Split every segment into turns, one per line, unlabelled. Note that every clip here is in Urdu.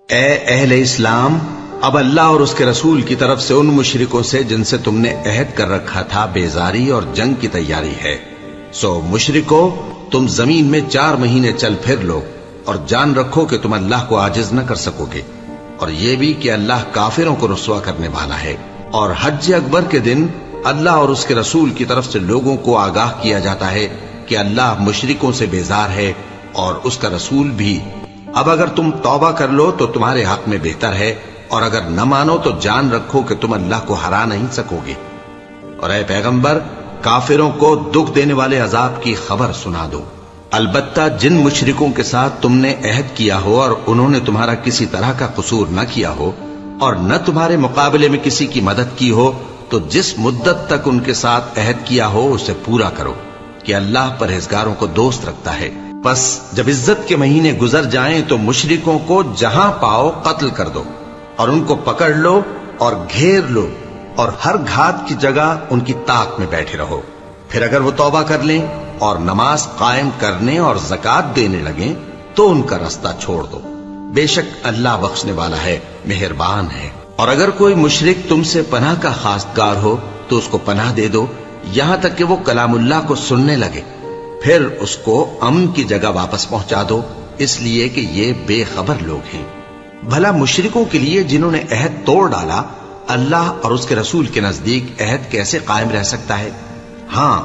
اے اہل اسلام، اب اللہ اور اس کے رسول کی طرف سے ان مشرکوں سے جن سے تم نے عہد کر رکھا تھا بیزاری اور جنگ کی تیاری ہے۔ سو مشرکو، تم زمین میں 4 مہینے چل پھر لو اور جان رکھو کہ تم اللہ کو عاجز نہ کر سکو گے، اور یہ بھی کہ اللہ کافروں کو رسوا کرنے والا ہے۔ اور حج اکبر کے دن اللہ اور اس کے رسول کی طرف سے لوگوں کو آگاہ کیا جاتا ہے کہ اللہ مشرکوں سے بیزار ہے اور اس کا رسول بھی۔ اب اگر تم توبہ کر لو تو تمہارے حق میں بہتر ہے، اور اگر نہ مانو تو جان رکھو کہ تم اللہ کو ہرا نہیں سکو گے۔ اور اے پیغمبر، کافروں کو دکھ دینے والے عذاب کی خبر سنا دو۔ البتہ جن مشرکوں کے ساتھ تم نے عہد کیا ہو اور انہوں نے تمہارا کسی طرح کا قصور نہ کیا ہو اور نہ تمہارے مقابلے میں کسی کی مدد کی ہو، تو جس مدت تک ان کے ساتھ عہد کیا ہو اسے پورا کرو، کہ اللہ پرہیزگاروں کو دوست رکھتا ہے۔ پس جب عزت کے مہینے گزر جائیں تو مشرکوں کو جہاں پاؤ قتل کر دو، اور ان کو پکڑ لو اور گھیر لو، اور ہر گھات کی جگہ ان کی طاق میں بیٹھے رہو۔ پھر اگر وہ توبہ کر لیں اور نماز قائم کرنے اور زکوٰۃ دینے لگیں تو ان کا رستہ چھوڑ دو، بے شک اللہ بخشنے والا ہے، مہربان ہے۔ اور اگر کوئی مشرک تم سے پناہ کا خواستگار ہو تو اس کو پناہ دے دو، یہاں تک کہ وہ کلام اللہ کو سننے لگے، پھر اس کو امن کی جگہ واپس پہنچا دو، اس لیے کہ یہ بے خبر لوگ ہیں۔ بھلا مشرکوں کے لیے جنہوں نے عہد توڑ ڈالا، اللہ اور اس کے رسول کے نزدیک عہد کیسے قائم رہ سکتا ہے؟ ہاں،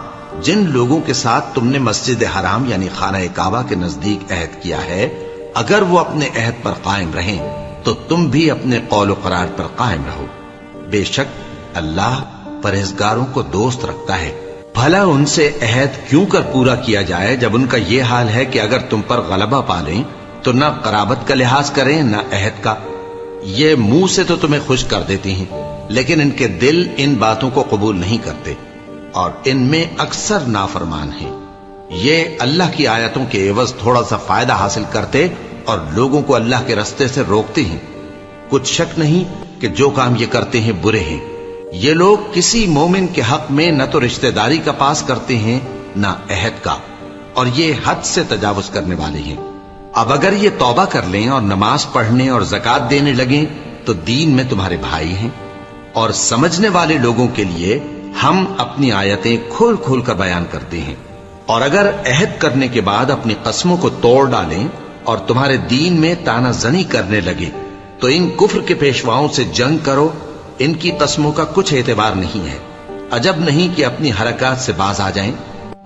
جن لوگوں کے ساتھ تم نے مسجد حرام یعنی خانہ کعبہ کے نزدیک عہد کیا ہے، اگر وہ اپنے عہد پر قائم رہیں تو تم بھی اپنے قول و قرار پر قائم رہو، بے شک اللہ پرہیزگاروں کو دوست رکھتا ہے۔ بھلا ان سے عہد کیوں کر پورا کیا جائے جب ان کا یہ حال ہے کہ اگر تم پر غلبہ پالیں تو نہ قرابت کا لحاظ کریں نہ عہد کا۔ یہ منہ سے تو تمہیں خوش کر دیتی ہیں، لیکن ان کے دل ان باتوں کو قبول نہیں کرتے، اور ان میں اکثر نافرمان ہیں۔ یہ اللہ کی آیتوں کے عوض تھوڑا سا فائدہ حاصل کرتے اور لوگوں کو اللہ کے رستے سے روکتے ہیں۔ کچھ شک نہیں کہ جو کام یہ کرتے ہیں برے ہیں۔ یہ لوگ کسی مومن کے حق میں نہ تو رشتہ داری کا پاس کرتے ہیں نہ عہد کا، اور یہ حد سے تجاوز کرنے والے ہیں۔ اب اگر یہ توبہ کر لیں اور نماز پڑھنے اور زکوٰۃ دینے لگیں تو دین میں تمہارے بھائی ہیں، اور سمجھنے والے لوگوں کے لیے ہم اپنی آیتیں کھول کھول کر بیان کرتے ہیں۔ اور اگر عہد کرنے کے بعد اپنی قسموں کو توڑ ڈالیں اور تمہارے دین میں طعنہ زنی کرنے لگے تو ان کفر کے پیشواؤں سے جنگ کرو، ان کی قسموں کا کچھ اعتبار نہیں ہے، عجب نہیں کہ اپنی حرکات سے باز آ جائیں۔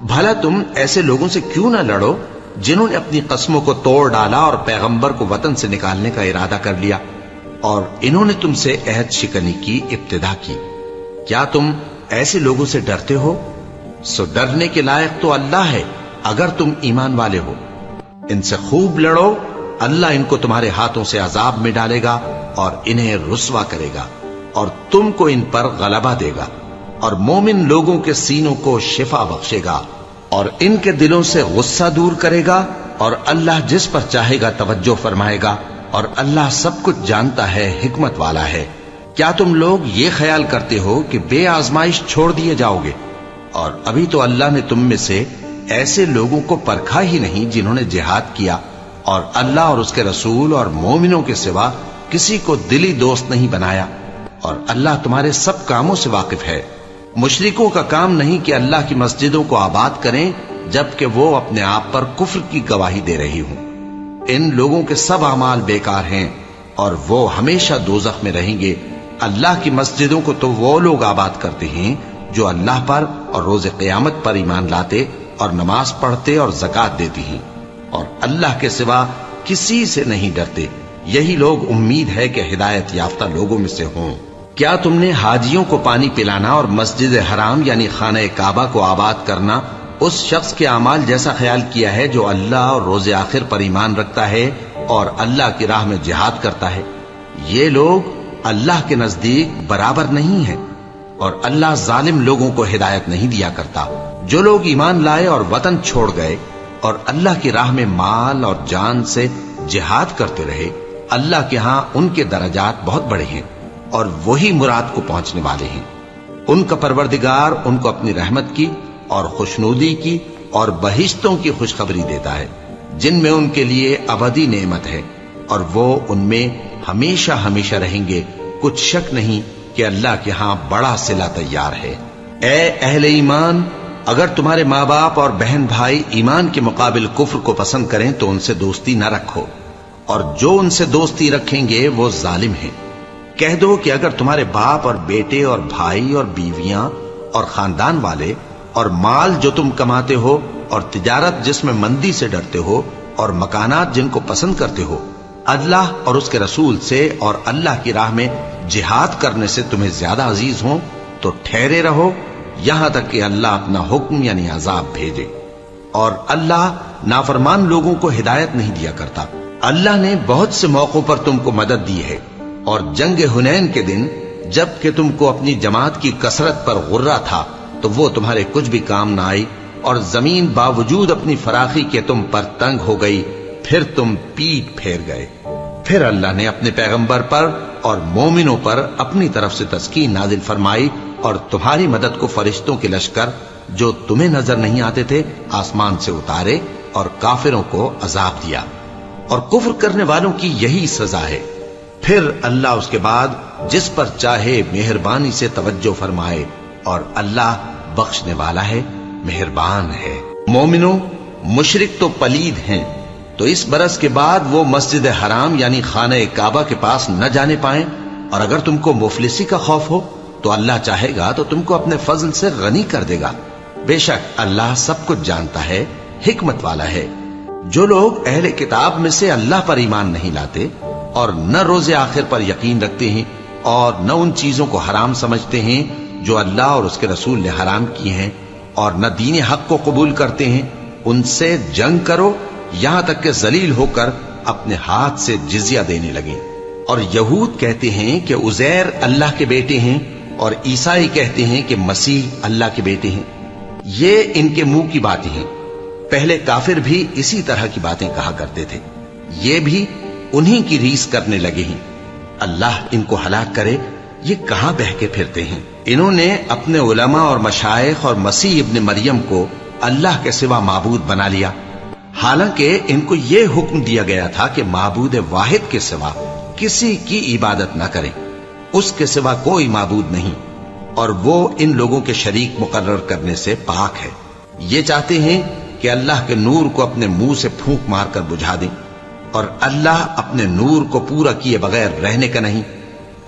بھلا تم ایسے لوگوں سے کیوں نہ لڑو جنہوں نے اپنی قسموں کو توڑ ڈالا اور پیغمبر کو وطن سے نکالنے کا ارادہ کر لیا، اور انہوں نے تم سے عہد شکنی کی ابتدا کی۔ کیا تم ایسے لوگوں سے ڈرتے ہو؟ سو ڈرنے کے لائق تو اللہ ہے اگر تم ایمان والے ہو۔ ان سے خوب لڑو، اللہ ان کو تمہارے ہاتھوں سے عذاب میں ڈالے گا اور انہیں رسوا کرے گا، اور تم کو ان پر غلبہ دے گا، اور مومن لوگوں کے سینوں کو شفا بخشے گا، اور ان کے دلوں سے غصہ دور کرے گا، اور اللہ جس پر چاہے گا توجہ فرمائے گا، اور اللہ سب کچھ جانتا ہے، حکمت والا ہے۔ کیا تم لوگ یہ خیال کرتے ہو کہ بے آزمائش چھوڑ دیے جاؤ گے؟ اور ابھی تو اللہ نے تم میں سے ایسے لوگوں کو پرکھا ہی نہیں جنہوں نے جہاد کیا، اور اللہ اور اس کے رسول اور مومنوں کے سوا کسی کو دلی دوست نہیں بنایا، اور اللہ تمہارے سب کاموں سے واقف ہے۔ مشرکوں کا کام نہیں کہ اللہ کی مسجدوں کو آباد کریں جبکہ وہ اپنے آپ پر کفر کی گواہی دے رہی ہوں۔ ان لوگوں کے سب اعمال بیکار ہیں اور وہ ہمیشہ دوزخ میں رہیں گے۔ اللہ کی مسجدوں کو تو وہ لوگ آباد کرتے ہیں جو اللہ پر اور روز قیامت پر ایمان لاتے اور نماز پڑھتے اور زکوٰۃ دیتی ہیں، اور اللہ کے سوا کسی سے نہیں ڈرتے۔ یہی لوگ امید ہے کہ ہدایت یافتہ لوگوں میں سے ہوں۔ کیا تم نے حاجیوں کو پانی پلانا اور مسجد حرام یعنی خانہ کعبہ کو آباد کرنا اس شخص کے اعمال جیسا خیال کیا ہے جو اللہ اور روز آخر پر ایمان رکھتا ہے اور اللہ کی راہ میں جہاد کرتا ہے؟ یہ لوگ اللہ کے نزدیک برابر نہیں ہیں، اور اللہ ظالم لوگوں کو ہدایت نہیں دیا کرتا۔ جو لوگ ایمان لائے اور وطن چھوڑ گئے اور اللہ کی راہ میں مال اور جان سے جہاد کرتے رہے، اللہ کے ہاں ان کے درجات بہت بڑے ہیں، اور وہی مراد کو پہنچنے والے ہیں۔ ان کا پروردگار ان کو اپنی رحمت کی اور خوشنودی کی اور بہشتوں کی خوشخبری دیتا ہے جن میں ان کے لیے ابدی نعمت ہے، اور وہ ان میں ہمیشہ ہمیشہ رہیں گے، کچھ شک نہیں کہ اللہ کے ہاں بڑا صلہ تیار ہے۔ اے اہل ایمان، اگر تمہارے ماں باپ اور بہن بھائی ایمان کے مقابل کفر کو پسند کریں تو ان سے دوستی نہ رکھو، اور جو ان سے دوستی رکھیں گے وہ ظالم ہیں۔ کہہ دو کہ اگر تمہارے باپ اور بیٹے اور بھائی اور بیویاں اور خاندان والے اور مال جو تم کماتے ہو اور تجارت جس میں مندی سے ڈرتے ہو اور مکانات جن کو پسند کرتے ہو اللہ اور اس کے رسول سے اور اللہ کی راہ میں جہاد کرنے سے تمہیں زیادہ عزیز ہوں تو ٹھہرے رہو یہاں تک کہ اللہ اپنا حکم یعنی عذاب بھیجے، اور اللہ نافرمان لوگوں کو ہدایت نہیں دیا کرتا۔ اللہ نے بہت سے موقعوں پر تم کو مدد دی ہے، اور جنگ حنین کے دن جب کہ تم کو اپنی جماعت کی کثرت پر غرہ تھا تو وہ تمہارے کچھ بھی کام نہ آئی، اور زمین باوجود اپنی فراخی کے تم پر تنگ ہو گئی، پھر تم پیٹ پھیر گئے۔ پھر اللہ نے اپنے پیغمبر پر اور مومنوں پر اپنی طرف سے تسکین نازل فرمائی، اور تمہاری مدد کو فرشتوں کے لشکر جو تمہیں نظر نہیں آتے تھے آسمان سے اتارے، اور کافروں کو عذاب دیا، اور کفر کرنے والوں کی یہی سزا ہے۔ پھر اللہ اس کے بعد جس پر چاہے مہربانی سے توجہ فرمائے، اور اللہ بخشنے والا ہے، مہربان ہے۔ مومنوں، مشرک تو پلید ہیں، تو اس برس کے بعد وہ مسجد حرام یعنی خانہ کعبہ کے پاس نہ جانے پائیں، اور اگر تم کو مفلسی کا خوف ہو تو اللہ چاہے گا تو تم کو اپنے فضل سے غنی کر دے گا، بے شک اللہ سب کچھ جانتا ہے، حکمت والا ہے۔ جو لوگ اہل کتاب میں سے اللہ پر ایمان نہیں لاتے اور نہ روز آخر پر یقین رکھتے ہیں اور نہ ان چیزوں کو حرام سمجھتے ہیں جو اللہ اور اس کے رسول نے حرام کی ہیں، اور نہ دین حق کو قبول کرتے ہیں، ان سے جنگ کرو یہاں تک کہ ذلیل ہو کر اپنے ہاتھ سے جزیہ دینے لگیں۔ اور یہود کہتے ہیں کہ عزیر اللہ کے بیٹے ہیں، اور عیسائی کہتے ہیں کہ مسیح اللہ کے بیٹے ہیں۔ یہ ان کے منہ کی باتیں ہیں، پہلے کافر بھی اسی طرح کی باتیں کہا کرتے تھے، یہ بھی انہی کی ریس کرنے لگے ہیں۔ اللہ ان کو ہلاک کرے، یہ کہاں بہکے پھرتے ہیں۔ انہوں نے اپنے علماء اور مشائخ اور مسیح ابن مریم کو اللہ کے سوا معبود بنا لیا، حالانکہ ان کو یہ حکم دیا گیا تھا کہ معبود واحد کے سوا کسی کی عبادت نہ کریں، اس کے سوا کوئی معبود نہیں، اور وہ ان لوگوں کے شریک مقرر کرنے سے پاک ہے۔ یہ چاہتے ہیں کہ اللہ کے نور کو اپنے منہ سے پھونک مار کر بجھا دیں، اور اللہ اپنے نور کو پورا کیے بغیر رہنے کا نہیں،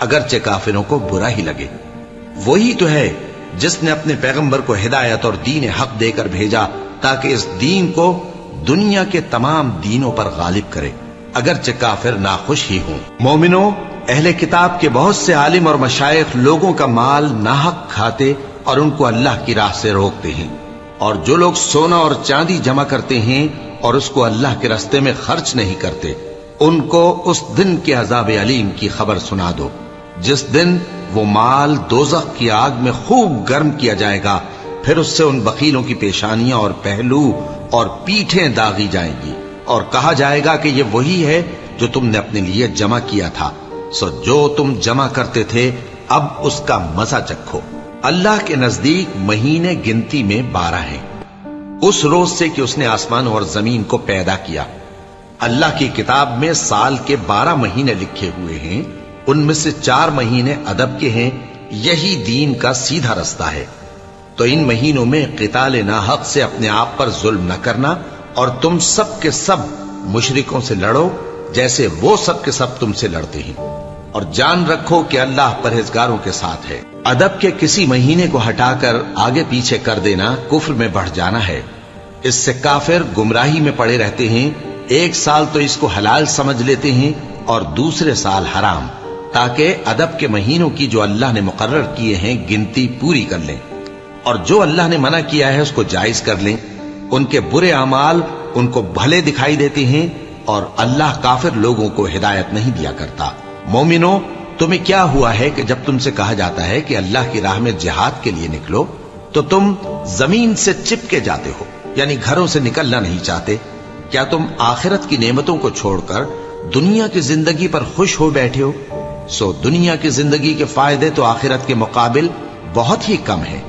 اگرچہ کافروں کو برا ہی لگے۔ وہی تو ہے جس نے اپنے پیغمبر کو ہدایت اور دین حق دے کر بھیجا تاکہ اس دین کو دنیا کے تمام دینوں پر غالب کرے، اگرچہ کافر ناخوش ہی ہوں۔ مومنوں، اہل کتاب کے بہت سے عالم اور مشائخ لوگوں کا مال ناحق کھاتے اور ان کو اللہ کی راہ سے روکتے ہیں، اور جو لوگ سونا اور چاندی جمع کرتے ہیں اور اس کو اللہ کے راستے میں خرچ نہیں کرتے، ان کو اس دن کے عذاب علیم کی خبر سنا دو، جس دن وہ مال دوزخ کی آگ میں خوب گرم کیا جائے گا، پھر اس سے ان بخیلوں کی پیشانیاں اور پہلو اور پیٹھیں داغی جائیں گی، اور کہا جائے گا کہ یہ وہی ہے جو تم نے اپنے لیے جمع کیا تھا، سو جو تم جمع کرتے تھے اب اس کا مزہ چکھو۔ اللہ کے نزدیک مہینے گنتی میں 12 ہیں، اس روز سے کہ اس نے آسمان اور زمین کو پیدا کیا۔ اللہ کی کتاب میں سال کے 12 مہینے لکھے ہوئے ہیں، ان میں سے 4 مہینے ادب کے ہیں، یہی دین کا سیدھا رستہ ہے۔ تو ان مہینوں میں قتال ناحق سے اپنے آپ پر ظلم نہ کرنا، اور تم سب کے سب مشرکوں سے لڑو جیسے وہ سب کے سب تم سے لڑتے ہیں، اور جان رکھو کہ اللہ پرہیزگاروں کے ساتھ ہے۔ ادب کے کسی مہینے کو ہٹا کر آگے پیچھے کر دینا کفر میں بڑھ جانا ہے، اس سے کافر گمراہی میں پڑے رہتے ہیں۔ ایک سال تو اس کو حلال سمجھ لیتے ہیں اور دوسرے سال حرام، تاکہ ادب کے مہینوں کی جو اللہ نے مقرر کیے ہیں گنتی پوری کر لیں، اور جو اللہ نے منع کیا ہے اس کو جائز کر لیں۔ ان کے برے اعمال ان کو بھلے دکھائی دیتے ہیں، اور اللہ کافر لوگوں کو ہدایت نہیں دیا کرتا۔ مومنوں، تمہیں کیا ہوا ہے کہ جب تم سے کہا جاتا ہے کہ اللہ کی راہ میں جہاد کے لیے نکلو تو تم زمین سے چپکے جاتے ہو، یعنی گھروں سے نکلنا نہیں چاہتے؟ کیا تم آخرت کی نعمتوں کو چھوڑ کر دنیا کی زندگی پر خوش ہو بیٹھے ہو؟ سو دنیا کی زندگی کے فائدے تو آخرت کے مقابل بہت ہی کم ہے۔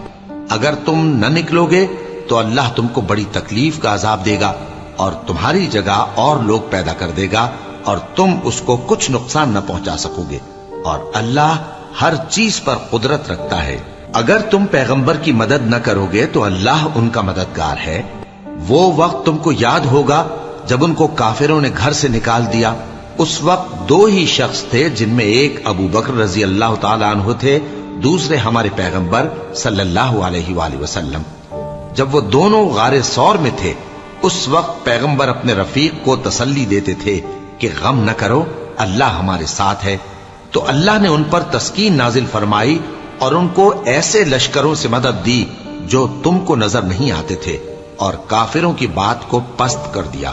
اگر تم نہ نکلو گے تو اللہ تم کو بڑی تکلیف کا عذاب دے گا، اور تمہاری جگہ اور لوگ پیدا کر دے گا، اور تم اس کو کچھ نقصان نہ پہنچا سکو گے، اور اللہ ہر چیز پر قدرت رکھتا ہے۔ اگر تم پیغمبر کی مدد نہ کرو گے تو اللہ ان کا مددگار ہے۔ وہ وقت تم کو یاد ہوگا جب ان کو کافروں نے گھر سے نکال دیا۔ اس وقت دو ہی شخص تھے، جن میں ایک ابو بکر رضی اللہ تعالی عنہ تھے، دوسرے ہمارے پیغمبر صلی اللہ علیہ وآلہ وسلم۔ جب وہ دونوں غار ثور میں تھے، اس وقت پیغمبر اپنے رفیق کو تسلی دیتے تھے کہ غم نہ کرو، اللہ ہمارے ساتھ ہے۔ تو اللہ نے ان پر تسکین نازل فرمائی اور ان کو ایسے لشکروں سے مدد دی جو تم کو نظر نہیں آتے تھے، اور کافروں کی بات کو پست کر دیا۔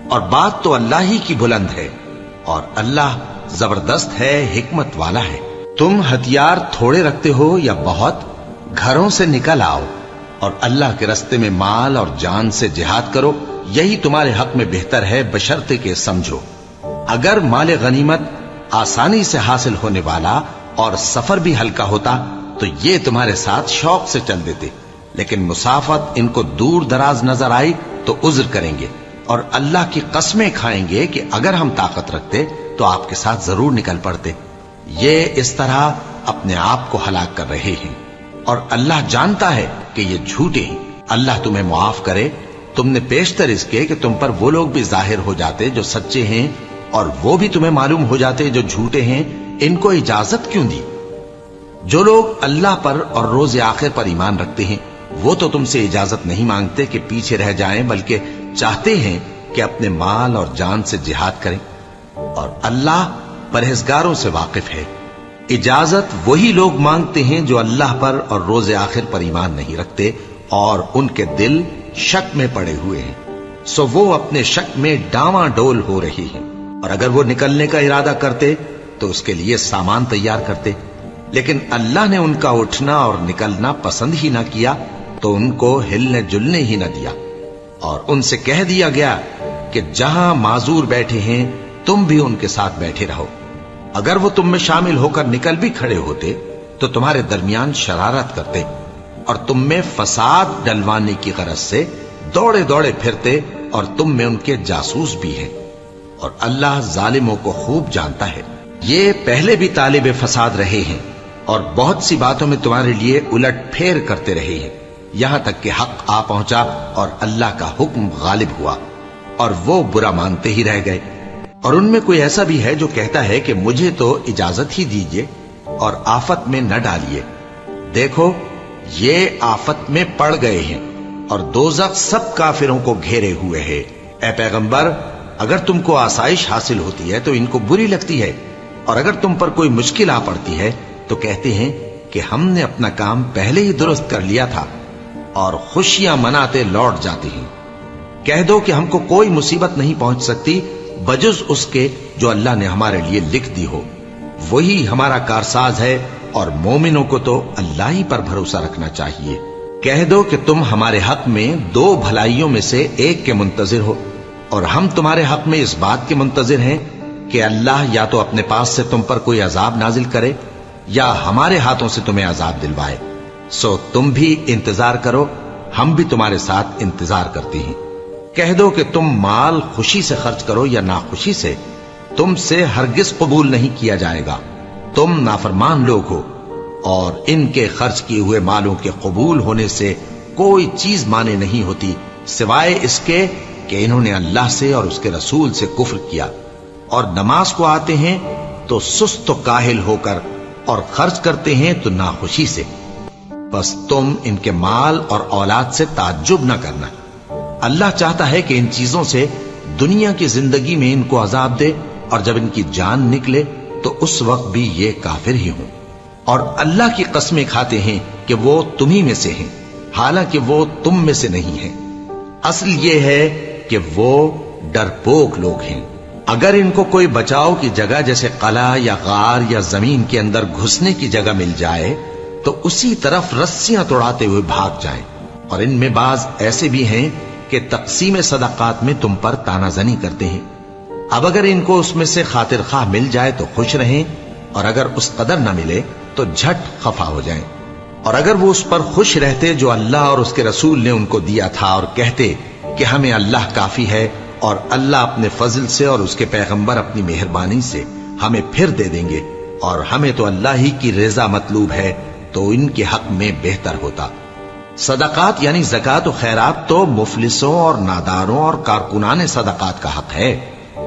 اور بات تو اللہ ہی کی بلند ہے، اور اللہ زبردست ہے، حکمت والا ہے۔ تم ہتھیار تھوڑے رکھتے ہو یا بہت، گھروں سے نکل آؤ اور اللہ کے راستے میں مال اور جان سے جہاد کرو، یہی تمہارے حق میں بہتر ہے، بشرطے کہ سمجھو۔ اگر مال غنیمت آسانی سے حاصل ہونے والا اور سفر بھی ہلکا ہوتا تو یہ تمہارے ساتھ شوق سے چل دیتے، لیکن مسافت ان کو دور دراز نظر آئی تو عذر کریں گے، اور اللہ کی قسمیں کھائیں گے کہ اگر ہم طاقت رکھتے تو آپ کے ساتھ ضرور نکل پڑتے۔ یہ اس طرح اپنے آپ کو ہلاک کر رہے ہیں، اور اللہ جانتا ہے کہ یہ جھوٹے ہیں۔ اللہ تمہیں معاف کرے، تم نے پیشتر اس کے کہ تم پر وہ لوگ بھی ظاہر ہو جاتے جو سچے ہیں، اور وہ بھی تمہیں معلوم ہو جاتے جو جھوٹے ہیں۔ ان کو اجازت کیوں دی؟ جو لوگ اللہ پر اور روز آخر پر ایمان رکھتے ہیں وہ تو تم سے اجازت نہیں مانگتے کہ پیچھے رہ جائیں، بلکہ چاہتے ہیں کہ اپنے مال اور جان سے جہاد کریں، اور اللہ پرہیزگاروں سے واقف ہے۔ اجازت وہی لوگ مانگتے ہیں جو اللہ پر اور روز آخر پر ایمان نہیں رکھتے اور ان کے دل شک میں پڑے ہوئے ہیں، سو وہ اپنے شک میں ڈاواں ڈول ہو رہی ہیں۔ اور اگر وہ نکلنے کا ارادہ کرتے تو اس کے لیے سامان تیار کرتے، لیکن اللہ نے ان کا اٹھنا اور نکلنا پسند ہی نہ کیا تو ان کو ہلنے جلنے ہی نہ دیا، اور ان سے کہہ دیا گیا کہ جہاں معذور بیٹھے ہیں تم بھی ان کے ساتھ بیٹھے رہو۔ اگر وہ تم میں شامل ہو کر نکل بھی کھڑے ہوتے تو تمہارے درمیان شرارت کرتے اور تم میں فساد ڈلوانے کی غرض سے دوڑے دوڑے پھرتے، اور تم میں ان کے جاسوس بھی ہیں، اور اللہ ظالموں کو خوب جانتا ہے۔ یہ پہلے بھی طالب فساد رہے ہیں اور بہت سی باتوں میں تمہارے لیے الٹ پھیر کرتے رہے ہیں، یہاں تک کہ حق آ پہنچا اور اللہ کا حکم غالب ہوا، اور وہ برا مانتے ہی رہ گئے۔ اور ان میں کوئی ایسا بھی ہے جو کہتا ہے کہ مجھے تو اجازت ہی دیجئے اور آفت میں نہ ڈالیے۔ دیکھو یہ آفت میں پڑ گئے ہیں، اور دوزخ سب کافروں کو گھیرے ہوئے ہے۔ اے پیغمبر، اگر تم کو آسائش حاصل ہوتی ہے تو ان کو بری لگتی ہے، اور اگر تم پر کوئی مشکل آ پڑتی ہے تو کہتے ہیں کہ ہم نے اپنا کام پہلے ہی درست کر لیا تھا، اور خوشیاں مناتے لوٹ جاتے ہیں۔ کہہ دو کہ ہم کو کوئی مصیبت نہیں پہنچ سکتی بجز اس کے جو اللہ نے ہمارے لیے لکھ دی ہو، وہی ہمارا کارساز ہے، اور مومنوں کو تو اللہ ہی پر بھروسہ رکھنا چاہیے۔ کہہ دو کہ تم ہمارے حق میں دو بھلائیوں میں سے ایک کے منتظر ہو، اور ہم تمہارے حق میں اس بات کے منتظر ہیں کہ اللہ یا تو اپنے پاس سے تم پر کوئی عذاب نازل کرے یا ہمارے ہاتھوں سے تمہیں عذاب دلوائے، سو تم بھی انتظار کرو، ہم بھی تمہارے ساتھ انتظار کرتے ہیں۔ کہہ دو کہ تم مال خوشی سے خرچ کرو یا ناخوشی سے، تم سے ہرگز قبول نہیں کیا جائے گا، تم نافرمان لوگ ہو، اور ان کے خرچ کیے ہوئے مالوں کے قبول ہونے سے کوئی چیز مانے نہیں ہوتی سوائے اس کے کہ انہوں نے اللہ سے اور اس کے رسول سے کفر کیا، اور نماز کو آتے ہیں تو سست و کاہل ہو کر، اور خرچ کرتے ہیں تو ناخوشی سے۔ بس تم ان کے مال اور اولاد سے تعجب نہ کرنا، اللہ چاہتا ہے کہ ان چیزوں سے دنیا کی زندگی میں ان کو عذاب دے، اور جب ان کی جان نکلے تو اس وقت بھی یہ کافر ہی ہوں، اور اللہ کی قسمیں کھاتے ہیں کہ وہ تمہیں میں سے ہیں، حالانکہ وہ تم میں سے نہیں ہیں۔ اصل یہ ہے کہ وہ ڈرپوک لوگ ہیں۔ اگر ان کو کوئی بچاؤ کی جگہ جیسے قلعہ یا غار یا زمین کے اندر گھسنے کی جگہ مل جائے تو اسی طرف رسیاں توڑاتے ہوئے بھاگ جائیں، اور ان میں بعض ایسے بھی ہیں کہ تقسیم صدقات میں تم پر تانا زنی کرتے ہیں۔ اب اگر ان کو اس میں سے خاطر خواہ مل جائے تو خوش رہیں، اور اگر اس قدر نہ ملے تو جھٹ خفا ہو جائیں۔ اور اگر وہ اس پر خوش رہتے جو اللہ اور اس کے رسول نے ان کو دیا تھا، اور کہتے کہ ہمیں اللہ کافی ہے اور اللہ اپنے فضل سے اور اس کے پیغمبر اپنی مہربانی سے ہمیں پھر دے دیں گے، اور ہمیں تو اللہ ہی کی رضا مطلوب ہے، تو ان کے حق میں بہتر ہوتا۔ صدقات یعنی زکوٰۃ و خیرات تو مفلسوں اور ناداروں اور کارکنان صدقات کا حق ہے،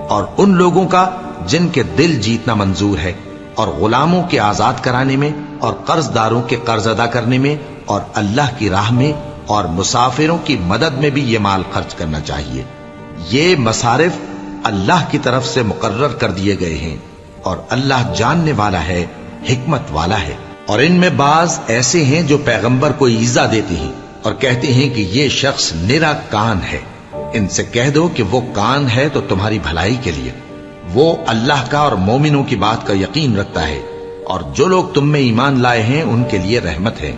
اور ان لوگوں کا جن کے دل جیتنا منظور ہے، اور غلاموں کے آزاد کرانے میں، اور قرض داروں کے قرض ادا کرنے میں، اور اللہ کی راہ میں اور مسافروں کی مدد میں بھی یہ مال خرچ کرنا چاہیے۔ یہ مصارف اللہ کی طرف سے مقرر کر دیے گئے ہیں، اور اللہ جاننے والا ہے، حکمت والا ہے۔ اور ان میں بعض ایسے ہیں جو پیغمبر کو ایذا دیتے ہیں اور کہتے ہیں کہ یہ شخص نرا کان ہے۔ ان سے کہہ دو کہ وہ کان ہے تو تمہاری بھلائی کے لیے، وہ اللہ کا اور مومنوں کی بات کا یقین رکھتا ہے، اور جو لوگ تم میں ایمان لائے ہیں ان کے لیے رحمت ہے،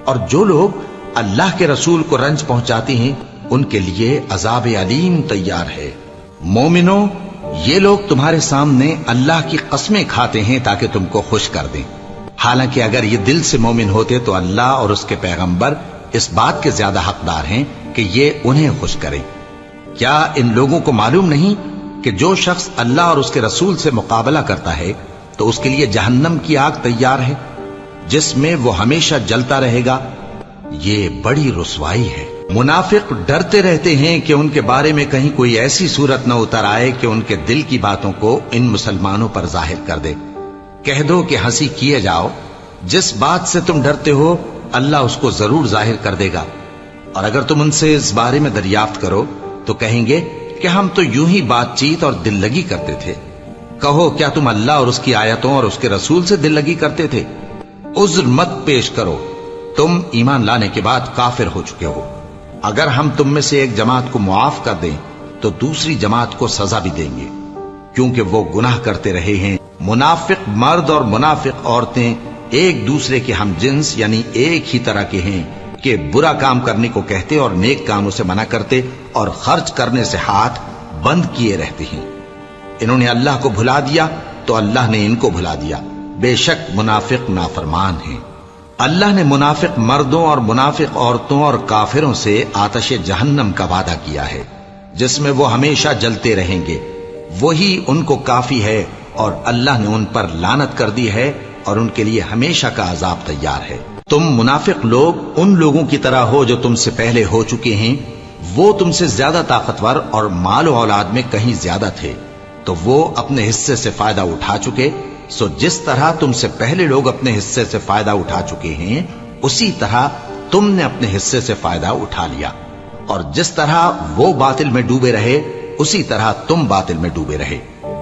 اور جو لوگ اللہ کے رسول کو رنج پہنچاتے ہیں ان کے لیے عذاب علیم تیار ہے۔ مومنوں، یہ لوگ تمہارے سامنے اللہ کی قسمیں کھاتے ہیں تاکہ تم کو خوش کر دیں، حالانکہ اگر یہ دل سے مومن ہوتے تو اللہ اور اس کے پیغمبر اس بات کے زیادہ حقدار ہیں کہ یہ انہیں خوش کریں۔ کیا ان لوگوں کو معلوم نہیں کہ جو شخص اللہ اور اس کے رسول سے مقابلہ کرتا ہے تو اس کے لیے جہنم کی آگ تیار ہے، جس میں وہ ہمیشہ جلتا رہے گا؟ یہ بڑی رسوائی ہے۔ منافق ڈرتے رہتے ہیں کہ ان کے بارے میں کہیں کوئی ایسی صورت نہ اتر آئے کہ ان کے دل کی باتوں کو ان مسلمانوں پر ظاہر کر دے۔ کہہ دو کہ ہنسی کیے جاؤ، جس بات سے تم ڈرتے ہو اللہ اس کو ضرور ظاہر کر دے گا، اور اگر تم ان سے اس بارے میں دریافت کرو تو کہیں گے کہ ہم تو یوں ہی بات چیت اور دل لگی کرتے تھے۔ کہو کیا تم اللہ اور اس کی آیتوں اور اس کے رسول سے دل لگی کرتے تھے؟ عذر مت پیش کرو، تم ایمان لانے کے بعد کافر ہو چکے ہو۔ اگر ہم تم میں سے ایک جماعت کو معاف کر دیں تو دوسری جماعت کو سزا بھی دیں گے، کیونکہ وہ گناہ کرتے رہے ہیں۔ منافق مرد اور منافق عورتیں ایک دوسرے کے ہم جنس یعنی ایک ہی طرح کے ہیں کہ برا کام کرنے کو کہتے اور نیک کاموں سے منع کرتے اور خرچ کرنے سے ہاتھ بند کیے رہتے ہیں۔ انہوں نے اللہ کو بھلا دیا تو اللہ نے ان کو بھلا دیا، بے شک منافق نافرمان ہیں۔ اللہ نے منافق مردوں اور منافق عورتوں اور کافروں سے آتش جہنم کا وعدہ کیا ہے، جس میں وہ ہمیشہ جلتے رہیں گے، وہی ان کو کافی ہے، اور اللہ نے ان پر لعنت کر دی ہے اور ان کے لیے ہمیشہ کا عذاب تیار ہے۔ تم منافق لوگ ان لوگوں کی طرح ہو جو تم سے پہلے ہو چکے ہیں، وہ تم سے زیادہ طاقتور اور مال و اولاد میں کہیں زیادہ تھے، تو وہ اپنے حصے سے فائدہ اٹھا چکے، سو جس طرح تم سے پہلے لوگ اپنے حصے سے فائدہ اٹھا چکے ہیں اسی طرح تم نے اپنے حصے سے فائدہ اٹھا لیا، اور جس طرح وہ باطل میں ڈوبے رہے اسی طرح تم باطل میں ڈوبے رہے۔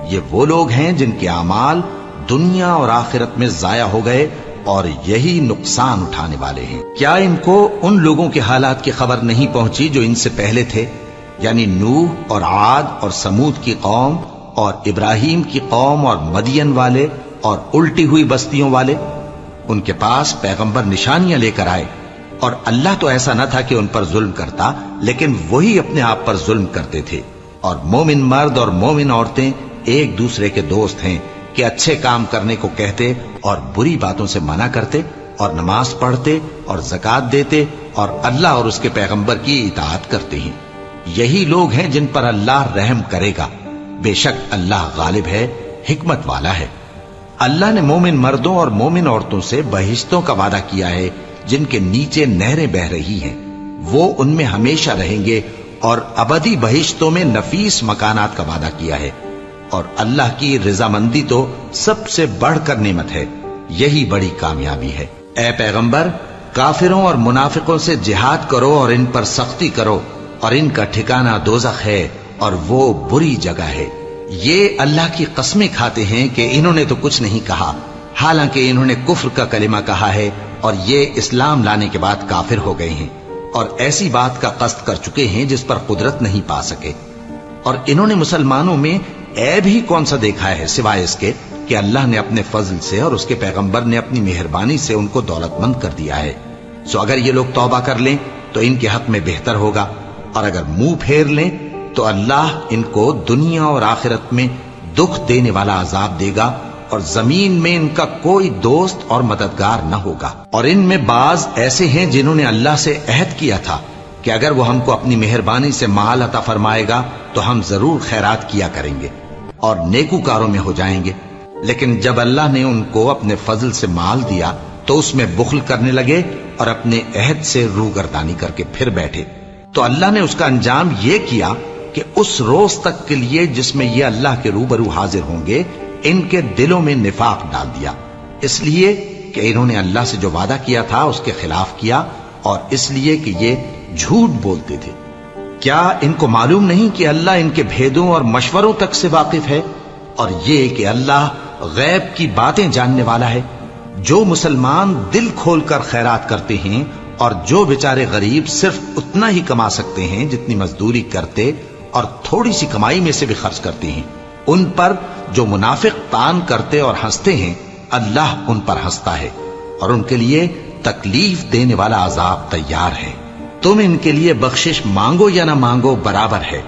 یہ وہ لوگ ہیں جن کے اعمال دنیا اور آخرت میں ضائع ہو گئے اور یہی نقصان اٹھانے والے ہیں۔ کیا ان کو ان لوگوں کے حالات کی خبر نہیں پہنچی جو ان سے پہلے تھے، یعنی نوح اور عاد اور سمود کی قوم اور ابراہیم کی قوم اور مدین والے اور الٹی ہوئی بستیوں والے؟ ان کے پاس پیغمبر نشانیاں لے کر آئے، اور اللہ تو ایسا نہ تھا کہ ان پر ظلم کرتا، لیکن وہی اپنے آپ پر ظلم کرتے تھے۔ اور مومن مرد اور مومن عورتیں ایک دوسرے کے دوست ہیں کہ اچھے کام کرنے کو کہتے اور بری باتوں سے منع کرتے، اور نماز پڑھتے اور زکوٰۃ دیتے اور اللہ اور اس کے پیغمبر کی اطاعت کرتے ہیں۔ یہی لوگ ہیں جن پر اللہ رحم کرے گا، بے شک اللہ غالب ہے، حکمت والا ہے۔ اللہ نے مومن مردوں اور مومن عورتوں سے بہشتوں کا وعدہ کیا ہے جن کے نیچے نہریں بہ رہی ہیں، وہ ان میں ہمیشہ رہیں گے، اور ابدی بہشتوں میں نفیس مکانات کا وعدہ کیا ہے۔ اور اللہ کی رضامندی تو سب سے بڑھ کر نعمت ہے، یہی بڑی کامیابی ہے۔ اے پیغمبر، کافروں اور منافقوں سے جہاد کرو اور ان پر سختی کرو، اور ان کا ٹھکانہ دوزخ ہے اور وہ بری جگہ ہے۔ یہ اللہ کی قسمیں کھاتے ہیں کہ انہوں نے تو کچھ نہیں کہا، حالانکہ انہوں نے کفر کا کلمہ کہا ہے اور یہ اسلام لانے کے بعد کافر ہو گئے ہیں، اور ایسی بات کا قصد کر چکے ہیں جس پر قدرت نہیں پا سکے۔ اور انہوں نے مسلمانوں میں عیب ہی کون سا دیکھا ہے سوائے اس کے کہ اللہ نے اپنے فضل سے اور اس کے پیغمبر نے اپنی مہربانی سے ان کو دولت مند کر دیا ہے۔ سو اگر یہ لوگ توبہ کر لیں تو ان کے حق میں بہتر ہوگا، اور اگر منہ پھیر لیں تو اللہ ان کو دنیا اور آخرت میں دکھ دینے والا عذاب دے گا، اور زمین میں ان کا کوئی دوست اور مددگار نہ ہوگا۔ اور ان میں بعض ایسے ہیں جنہوں نے اللہ سے عہد کیا تھا کہ اگر وہ ہم کو اپنی مہربانی سے مال عطا فرمائے گا تو ہم ضرور خیرات کیا کریں گے اور نیکوکاروں میں ہو جائیں گے، لیکن جب اللہ نے ان کو اپنے فضل سے مال دیا تو اس میں بخل کرنے لگے اور اپنے عہد سے روگردانی کر کے پھر بیٹھے، تو اللہ نے اس کا انجام یہ کیا کہ اس روز تک کے لیے جس میں یہ اللہ کے روبرو حاضر ہوں گے ان کے دلوں میں نفاق ڈال دیا، اس لیے کہ انہوں نے اللہ سے جو وعدہ کیا تھا اس کے خلاف کیا، اور اس لیے کہ یہ جھوٹ بولتے تھے۔ کیا ان کو معلوم نہیں کہ اللہ ان کے بھیدوں اور مشوروں تک سے واقف ہے، اور یہ کہ اللہ غیب کی باتیں جاننے والا ہے؟ جو مسلمان دل کھول کر خیرات کرتے ہیں اور جو بیچارے غریب صرف اتنا ہی کما سکتے ہیں جتنی مزدوری کرتے اور تھوڑی سی کمائی میں سے بھی خرچ کرتے ہیں، ان پر جو منافق تان کرتے اور ہنستے ہیں اللہ ان پر ہنستا ہے اور ان کے لیے تکلیف دینے والا عذاب تیار ہے۔ تم ان کے لیے بخشش مانگو یا نہ مانگو برابر ہے،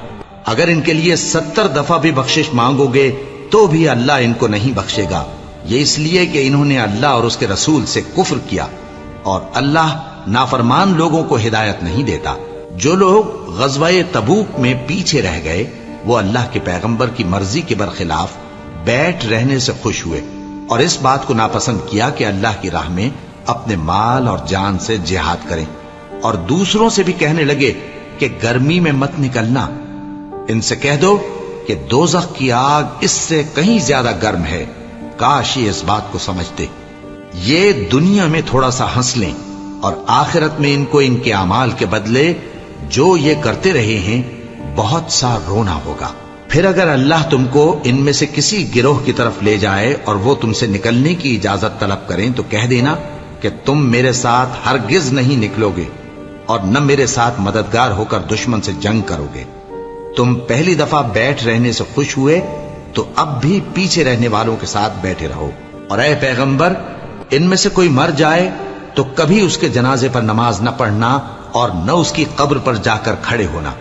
اگر ان کے لیے 70 دفعہ بھی بخشش مانگو گے تو بھی اللہ ان کو نہیں بخشے گا، یہ اس لیے کہ انہوں نے اللہ اور اس کے رسول سے کفر کیا، اور اللہ نافرمان لوگوں کو ہدایت نہیں دیتا۔ جو لوگ غزوہ تبوک میں پیچھے رہ گئے وہ اللہ کے پیغمبر کی مرضی کے برخلاف بیٹھ رہنے سے خوش ہوئے اور اس بات کو ناپسند کیا کہ اللہ کی راہ میں اپنے مال اور جان سے جہاد کریں، اور دوسروں سے بھی کہنے لگے کہ گرمی میں مت نکلنا، ان سے کہہ دو کہ دوزخ کی آگ اس سے کہیں زیادہ گرم ہے، کاش یہ اس بات کو سمجھتے۔ یہ دنیا میں تھوڑا سا ہنس لیں اور آخرت میں ان کو ان کے اعمال کے بدلے جو یہ کرتے رہے ہیں بہت سا رونا ہوگا۔ پھر اگر اللہ تم کو ان میں سے کسی گروہ کی طرف لے جائے اور وہ تم سے نکلنے کی اجازت طلب کریں تو کہہ دینا کہ تم میرے ساتھ ہرگز نہیں نکلو گے اور نہ میرے ساتھ مددگار ہو کر دشمن سے جنگ کرو گے۔ تم پہلی دفعہ بیٹھ رہنے سے خوش ہوئے تو اب بھی پیچھے رہنے والوں کے ساتھ بیٹھے رہو، اور اے پیغمبر ان میں سے کوئی مر جائے تو کبھی اس کے جنازے پر نماز نہ پڑھنا اور نہ اس کی قبر پر جا کر کھڑے ہونا،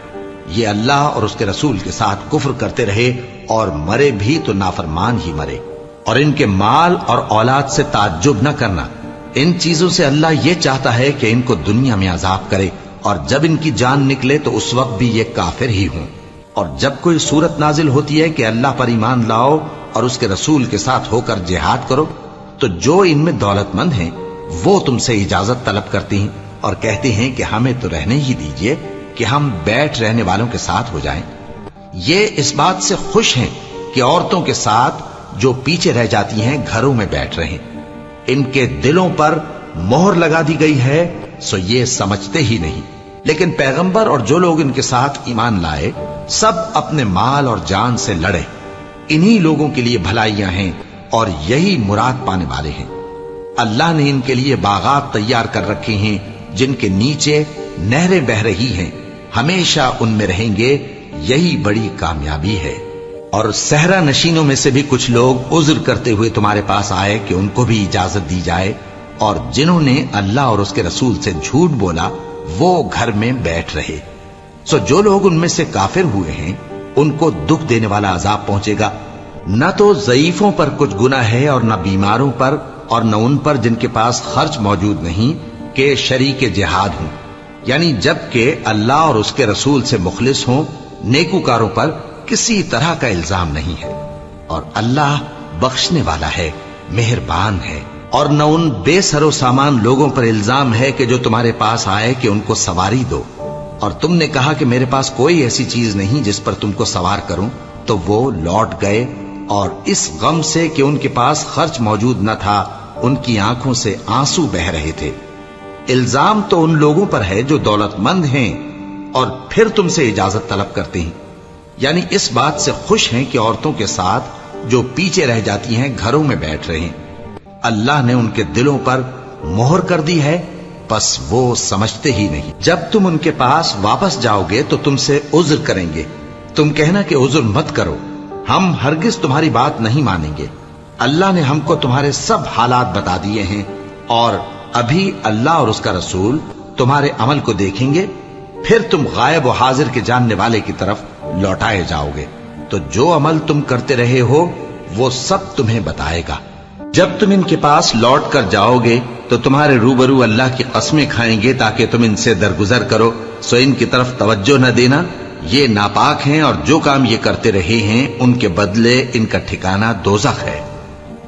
یہ اللہ اور اس کے رسول کے ساتھ کفر کرتے رہے اور مرے بھی تو نافرمان ہی مرے۔ اور ان کے مال اور اولاد سے تعجب نہ کرنا، ان چیزوں سے اللہ یہ چاہتا ہے کہ ان کو دنیا میں عذاب کرے، اور جب ان کی جان نکلے تو اس وقت بھی یہ کافر ہی ہوں۔ اور جب کوئی صورت نازل ہوتی ہے کہ اللہ پر ایمان لاؤ اور اس کے رسول کے ساتھ ہو کر جہاد کرو، تو جو ان میں دولت مند ہیں وہ تم سے اجازت طلب کرتے ہیں اور کہتے ہیں کہ ہمیں تو رہنے ہی دیجئے کہ ہم بیٹھ رہنے والوں کے ساتھ ہو جائیں۔ یہ اس بات سے خوش ہیں کہ عورتوں کے ساتھ جو پیچھے رہ جاتی ہیں گھروں میں بیٹھ رہیں، ان کے دلوں پر مہر لگا دی گئی ہے سو یہ سمجھتے ہی نہیں۔ لیکن پیغمبر اور جو لوگ ان کے ساتھ ایمان لائے سب اپنے مال اور جان سے لڑے، انہی لوگوں کے لیے بھلائیاں ہیں اور یہی مراد پانے والے ہیں۔ اللہ نے ان کے لیے باغات تیار کر رکھے ہیں جن کے نیچے نہریں بہ رہی ہیں، ہمیشہ ان میں رہیں گے، یہی بڑی کامیابی ہے۔ اور صحرا نشینوں میں سے بھی کچھ لوگ عذر کرتے ہوئے تمہارے پاس آئے کہ ان کو بھی اجازت دی جائے، اور جنہوں نے اللہ اور اس کے رسول سے جھوٹ بولا وہ گھر میں بیٹھ رہے۔ سو جو لوگ ان میں سے کافر ہوئے ہیں ان کو دکھ دینے والا عذاب پہنچے گا، نہ تو ضعیفوں پر کچھ گناہ ہے اور نہ بیماروں پر اور نہ ان پر جن کے پاس خرچ موجود نہیں کہ شریک جہاد ہوں، یعنی جب کہ اللہ اور اس کے رسول سے مخلص ہوں، نیکوکاروں پر کسی طرح کا الزام نہیں ہے، اور اللہ بخشنے والا ہے، مہربان ہے۔ اور نہ ان بے سر و سامان لوگوں پر الزام ہے کہ جو تمہارے پاس آئے کہ ان کو سواری دو، اور تم نے کہا کہ میرے پاس کوئی ایسی چیز نہیں جس پر تم کو سوار کروں، تو وہ لوٹ گئے، اور اس غم سے کہ ان کے پاس خرچ موجود نہ تھا ان کی آنکھوں سے آنسو بہ رہے تھے۔ الزام تو ان لوگوں پر ہے جو دولت مند ہیں اور پھر تم سے اجازت طلب کرتے ہیں، یعنی اس بات سے خوش ہیں کہ عورتوں کے ساتھ جو پیچھے رہ جاتی ہیں گھروں میں بیٹھ رہے ہیں۔ اللہ نے ان کے دلوں پر مہر کر دی ہے، پس وہ سمجھتے ہی نہیں۔ جب تم ان کے پاس واپس جاؤ گے تو تم سے عذر کریں گے، تم کہنا کہ عذر مت کرو، ہم ہرگز تمہاری بات نہیں مانیں گے۔ اللہ نے ہم کو تمہارے سب حالات بتا دیے ہیں، اور ابھی اللہ اور اس کا رسول تمہارے عمل کو دیکھیں گے، پھر تم غائب و حاضر کے جاننے والے کی طرف لوٹائے جاؤ گے، تو جو عمل تم کرتے رہے ہو وہ سب تمہیں بتائے گا۔ جب تم ان کے پاس لوٹ کر جاؤ گے تو تمہارے روبرو اللہ کی قسمیں کھائیں گے تاکہ تم ان سے درگزر کرو سو ان کی طرف توجہ نہ دینا، یہ ناپاک ہیں اور جو کام یہ کرتے رہے ہیں ان کے بدلے ان کا ٹھکانہ دوزخ ہے۔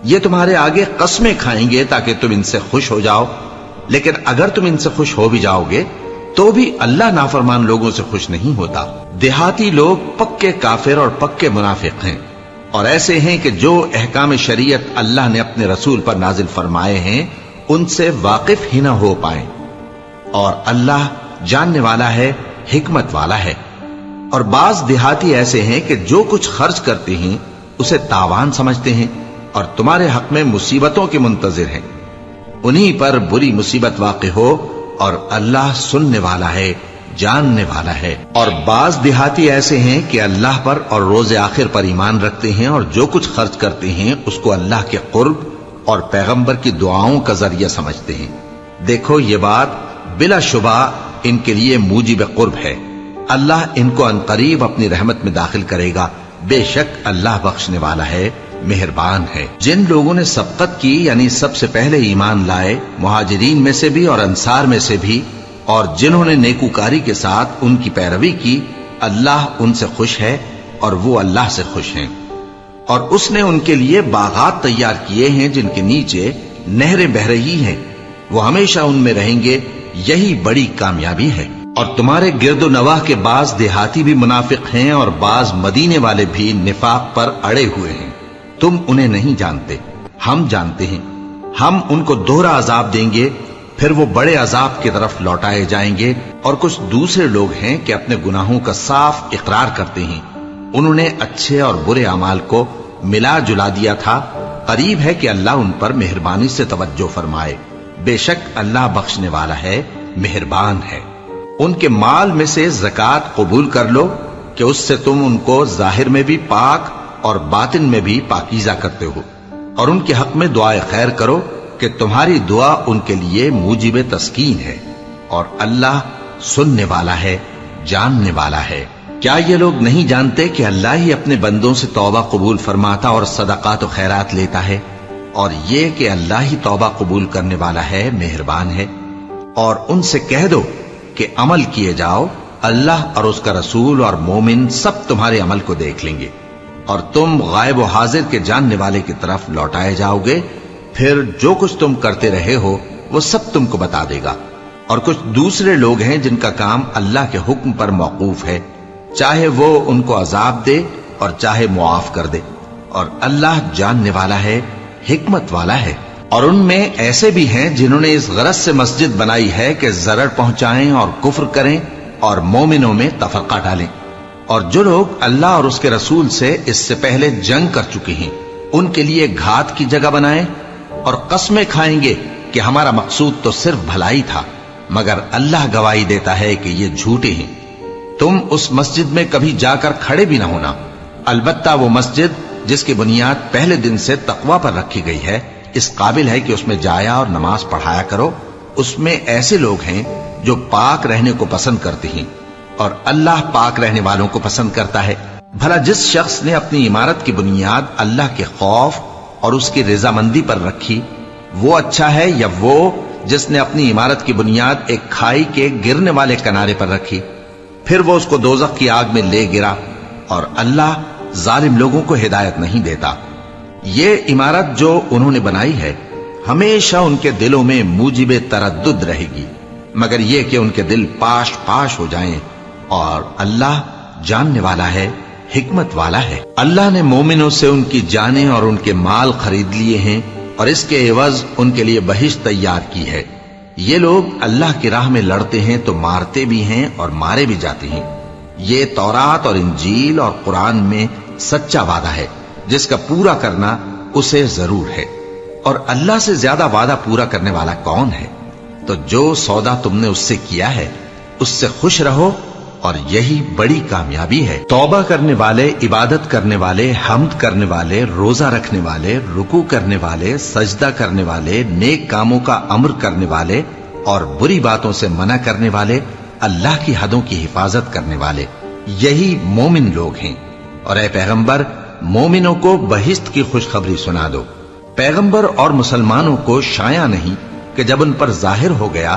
یہ تمہارے آگے قسمیں کھائیں گے تاکہ تم ان سے خوش ہو جاؤ، لیکن اگر تم ان سے خوش ہو بھی جاؤ گے تو بھی اللہ نافرمان لوگوں سے خوش نہیں ہوتا۔ دیہاتی لوگ پکے کافر اور پکے منافق ہیں، اور ایسے ہیں کہ جو احکام شریعت اللہ نے اپنے رسول پر نازل فرمائے ہیں ان سے واقف ہی نہ ہو پائیں، اور اللہ جاننے والا ہے، حکمت والا ہے۔ اور بعض دیہاتی ایسے ہیں کہ جو کچھ خرچ کرتے ہیں اسے تاوان سمجھتے ہیں اور تمہارے حق میں مصیبتوں کے منتظر ہیں، انہی پر بری مصیبت واقع ہو، اور اللہ سننے والا ہے، جاننے والا ہے۔ اور بعض دیہاتی ایسے ہیں کہ اللہ پر اور روز آخر پر ایمان رکھتے ہیں اور جو کچھ خرچ کرتے ہیں اس کو اللہ کے قرب اور پیغمبر کی دعاؤں کا ذریعہ سمجھتے ہیں۔ دیکھو یہ بات بلا شبہ ان کے لیے موجب قرب ہے، اللہ ان کو عنقریب اپنی رحمت میں داخل کرے گا، بے شک اللہ بخشنے والا ہے، مہربان ہے۔ جن لوگوں نے سبقت کی یعنی سب سے پہلے ایمان لائے، مہاجرین میں سے بھی اور انصار میں سے بھی، اور جنہوں نے نیکوکاری کے ساتھ ان کی پیروی کی، اللہ ان سے خوش ہے اور وہ اللہ سے خوش ہیں۔ اور اس نے ان کے لیے باغات تیار کیے ہیں جن کے نیچے نہریں بہ رہی ہیں، وہ ہمیشہ ان میں رہیں گے، یہی بڑی کامیابی ہے۔ اور تمہارے گرد و نواح کے بعض دیہاتی بھی منافق ہیں اور بعض مدینے والے بھی نفاق پر اڑے ہوئے ہیں، تم انہیں نہیں جانتے، ہم جانتے ہیں۔ ہم ان کو دوہرا عذاب دیں گے، پھر وہ بڑے عذاب کی طرف لوٹائے جائیں گے۔ اور کچھ دوسرے لوگ ہیں کہ اپنے گناہوں کا صاف اقرار کرتے ہیں، انہوں نے اچھے اور برے اعمال کو ملا جلا دیا تھا، قریب ہے کہ اللہ ان پر مہربانی سے توجہ فرمائے، بے شک اللہ بخشنے والا ہے، مہربان ہے۔ ان کے مال میں سے زکوٰۃ قبول کر لو کہ اس سے تم ان کو ظاہر میں بھی پاک اور باطن میں بھی پاکیزہ کرتے ہو، اور ان کے حق میں دعائے خیر کرو کہ تمہاری دعا ان کے لیے موجب تسکین ہے، اور اللہ سننے والا ہے، جاننے والا ہے۔ کیا یہ لوگ نہیں جانتے کہ اللہ ہی اپنے بندوں سے توبہ قبول فرماتا اور صدقات و خیرات لیتا ہے، اور یہ کہ اللہ ہی توبہ قبول کرنے والا ہے، مہربان ہے۔ اور ان سے کہہ دو کہ عمل کیے جاؤ، اللہ اور اس کا رسول اور مومن سب تمہارے عمل کو دیکھ لیں گے، اور تم غائب و حاضر کے جاننے والے کی طرف لوٹائے جاؤ گے، پھر جو کچھ تم کرتے رہے ہو وہ سب تم کو بتا دے گا۔ اور کچھ دوسرے لوگ ہیں جن کا کام اللہ کے حکم پر موقوف ہے، چاہے وہ ان کو عذاب دے اور چاہے معاف کر دے، اور اللہ جاننے والا ہے، حکمت والا ہے۔ اور ان میں ایسے بھی ہیں جنہوں نے اس غرض سے مسجد بنائی ہے کہ ضرر پہنچائیں اور کفر کریں اور مومنوں میں تفرقہ ڈالیں، اور جو لوگ اللہ اور اس کے رسول سے اس سے پہلے جنگ کر چکے ہیں ان کے لیے گھات کی جگہ بنائیں، اور قسمیں کھائیں گے کہ ہمارا مقصود تو صرف بھلائی تھا، مگر اللہ گواہی دیتا ہے کہ یہ جھوٹے ہیں۔ تم اس مسجد میں کبھی جا کر کھڑے بھی نہ ہونا، البتہ وہ مسجد جس کی بنیاد پہلے دن سے تقوی پر رکھی گئی ہے اس قابل ہے کہ اس میں جایا اور نماز پڑھایا کرو۔ اس میں ایسے لوگ ہیں جو پاک رہنے کو پسند کرتے ہیں، اور اللہ پاک رہنے والوں کو پسند کرتا ہے۔ بھلا جس شخص نے اپنی عمارت کی بنیاد اللہ کے خوف اور اس کی رضامندی پر رکھی، وہ اچھا ہے یا وہ جس نے اپنی عمارت کی بنیاد ایک کھائی کے گرنے والے کنارے پر رکھی، پھر وہ اس کو دوزخ کی آگ میں لے گرا، اور اللہ ظالم لوگوں کو ہدایت نہیں دیتا۔ یہ عمارت جو انہوں نے بنائی ہے ہمیشہ ان کے دلوں میں موجب تردد رہے گی، مگر یہ کہ ان کے دل پاش پاش ہو جائیں، اور اللہ جاننے والا ہے، حکمت والا ہے۔ اللہ نے مومنوں سے ان کی جانیں اور ان کے مال خرید لیے ہیں، اور اس کے عوض ان کے لیے بہشت تیار کی ہے۔ یہ لوگ اللہ کی راہ میں لڑتے ہیں تو مارتے بھی ہیں اور مارے بھی جاتے ہیں۔ یہ تورات اور انجیل اور قرآن میں سچا وعدہ ہے جس کا پورا کرنا اسے ضرور ہے، اور اللہ سے زیادہ وعدہ پورا کرنے والا کون ہے؟ تو جو سودا تم نے اس سے کیا ہے اس سے خوش رہو، اور یہی بڑی کامیابی ہے۔ توبہ کرنے والے، عبادت کرنے والے، حمد کرنے والے، روزہ رکھنے والے، رکوع کرنے والے، سجدہ کرنے والے، نیک کاموں کا امر کرنے والے اور بری باتوں سے منع کرنے والے، اللہ کی حدوں کی حفاظت کرنے والے، یہی مومن لوگ ہیں۔ اور اے پیغمبر، مومنوں کو بہشت کی خوشخبری سنا دو۔ پیغمبر اور مسلمانوں کو شایع نہیں کہ جب ان پر ظاہر ہو گیا